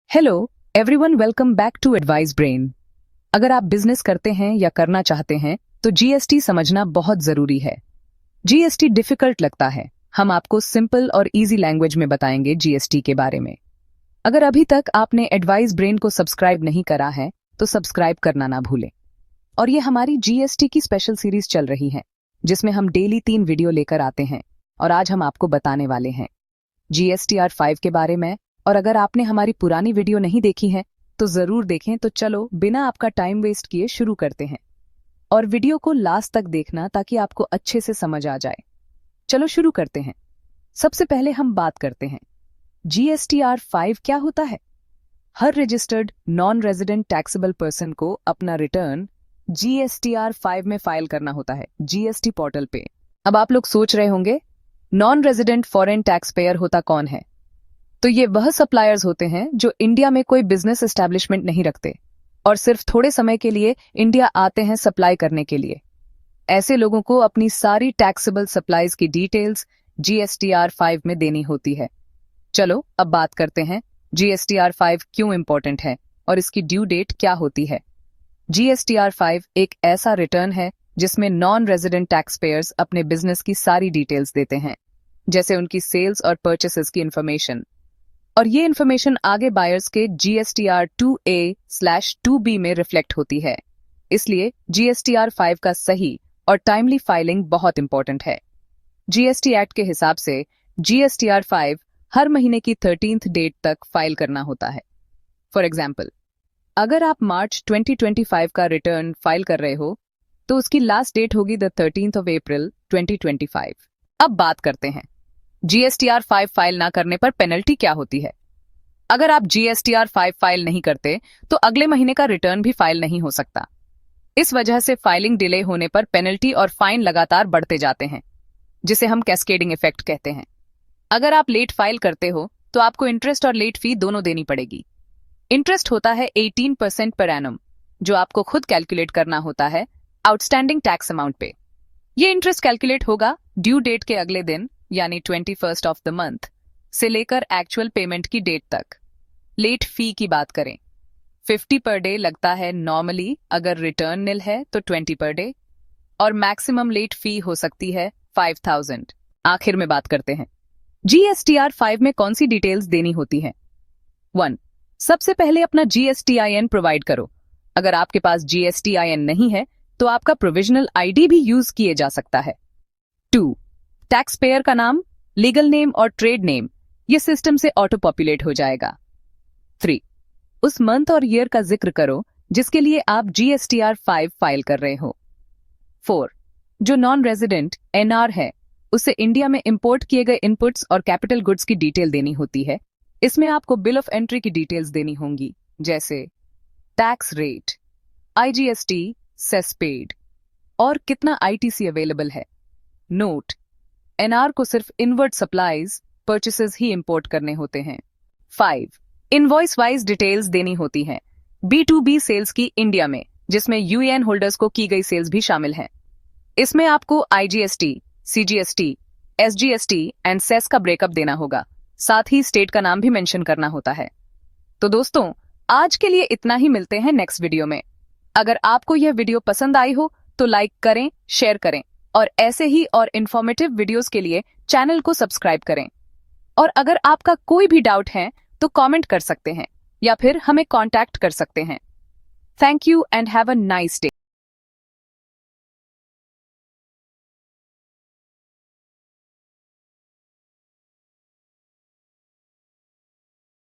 Hello everyone, welcome back to advice brain. अगर आप business करते हैं या करना चाहते हैं तो जीएसटी समझना बहुत जरूरी है। जीएसटी डिफिकल्ट लगता है, हम आपको सिंपल और इजी लैंग्वेज में बताएंगे जीएसटी के बारे में। अगर अभी तक आपने एडवाइस ब्रेन को सब्सक्राइब नहीं करा है तो सब्सक्राइब करना ना भूलें। और ये हमारी जीएसटी की स्पेशल सीरीज चल रही है जिसमें हम डेली 3 वीडियो लेकर आते हैं और आज हम आपको बताने वाले हैं जीएसटीआर 5 के बारे में। और अगर आपने हमारी पुरानी वीडियो नहीं देखी है तो जरूर देखें। तो चलो बिना आपका टाइम वेस्ट किए शुरू करते हैं और वीडियो को लास्ट तक देखना ताकि आपको अच्छे से समझ आ जाए। चलो शुरू करते हैं। सबसे पहले हम बात करते हैं जीएसटीआर 5 क्या होता है। हर registered non resident taxable person को अपना रिटर्न जीएसटीआर 5 में फाइल करना होता है जीएसटी पोर्टल पे। अब आप लोग सोच रहे होंगे non resident foreign tax payer होता कौन है। तो ये वह सप्लायर्स होते हैं जो इंडिया में कोई बिजनेस एस्टैब्लिशमेंट नहीं रखते और सिर्फ थोड़े समय के लिए इंडिया आते हैं सप्लाई करने के लिए। ऐसे लोगों को अपनी सारी टैक्सेबल सप्लाईज की डिटेल्स जीएसटीआर 5 में देनी होती है। चलो अब बात करते हैं जीएसटीआर 5 क्यों इंपॉर्टेंट है और इसकी ड्यू डेट क्या होती है। जीएसटीआर 5 एक ऐसा रिटर्न है जिसमें नॉन रेजिडेंट टैक्स पेयर्स अपने बिजनेस की सारी डिटेल्स देते हैं, जैसे उनकी सेल्स और परचेसेस की इंफॉर्मेशन। और ये इन्फॉर्मेशन आगे बायर्स के जीएसटीआर 2A/2B में रिफ्लेक्ट होती है। इसलिए जीएसटीआर 5 का सही और टाइमली फाइलिंग बहुत इंपॉर्टेंट है। जीएसटी एक्ट के हिसाब से जीएसटीआर 5 हर महीने की 13th डेट तक फाइल करना होता है। फॉर एग्जाम्पल, अगर आप मार्च 2025 का रिटर्न फाइल कर रहे हो तो उसकी लास्ट डेट होगी 13th of April 2025। अब बात करते हैं जीएसटीआर 5 फाइल ना करने पर पेनल्टी क्या होती है। अगर आप जीएसटीआर 5 फाइल नहीं करते तो अगले महीने का रिटर्न भी फाइल नहीं हो सकता। इस वजह से फाइलिंग डिले होने पर पेनल्टी और फाइन लगातार बढ़ते जाते हैं, जिसे हम कैस्केडिंग इफेक्ट कहते हैं। अगर आप लेट फाइल करते हो तो आपको इंटरेस्ट और लेट फी दोनों देनी पड़ेगी। इंटरेस्ट होता है 18% पर एनम, जो आपको खुद कैलकुलेट करना होता है आउटस्टैंडिंग टैक्स अमाउंट पे। ये इंटरेस्ट कैलकुलेट होगा ड्यू डेट के अगले दिन यानी 21st ऑफ द मंथ से लेकर एक्चुअल पेमेंट की डेट तक। लेट फी की बात करें, 50 पर डे लगता है नॉर्मली, अगर रिटर्न निल है तो 20 पर डे, और मैक्सिमम लेट फी हो सकती है 5000। आखिर में बात करते हैं जीएसटीआर 5 में कौन सी डिटेल्स देनी होती है। 1. सबसे पहले अपना जीएसटीआईएन प्रोवाइड करो। अगर आपके पास जीएसटीआईएन नहीं है तो आपका प्रोविजनल आईडी भी यूज किए जा सकता है। 2. टैक्स पेयर का नाम, लीगल नेम और ट्रेड नेम, ये सिस्टम से ऑटो पॉपुलेट हो जाएगा। 3. उस मंथ और ईयर का जिक्र करो जिसके लिए आप जीएसटीआर 5 फाइल कर रहे हो। 4. जो नॉन रेजिडेंट एनआर है उसे इंडिया में इंपोर्ट किए गए इनपुट्स और कैपिटल गुड्स की डिटेल देनी होती है। इसमें आपको बिल ऑफ एंट्री की डिटेल्स देनी होंगी, जैसे tax rate, IGST, cess paid और कितना आईटीसी अवेलेबल है। नोट, एनआर को सिर्फ इनवर्ड सप्लाईज परचेसेस ही इंपोर्ट करने होते हैं। 5. इनवॉइस वाइज डिटेल्स देनी होती हैं। B2B सेल्स की इंडिया में, जिसमें यूएन होल्डर्स को की गई सेल्स भी शामिल हैं। इसमें आपको IGST, CGST, SGST and cess का ब्रेकअप देना होगा। साथ ही स्टेट का नाम भी मेंशन करना होता है। तो दोस्तों, आज के लिए इतना ही। मिलते हैं नेक्स्ट वीडियो में। अगर आपको यह वीडियो पसंद आई हो तो लाइक करें, शेयर करें और ऐसे ही और इन्फॉर्मेटिव वीडियोस के लिए चैनल को सब्सक्राइब करें। और अगर आपका कोई भी डाउट है तो कमेंट कर सकते हैं या फिर हमें कांटेक्ट कर सकते हैं। Thank you and have a nice day.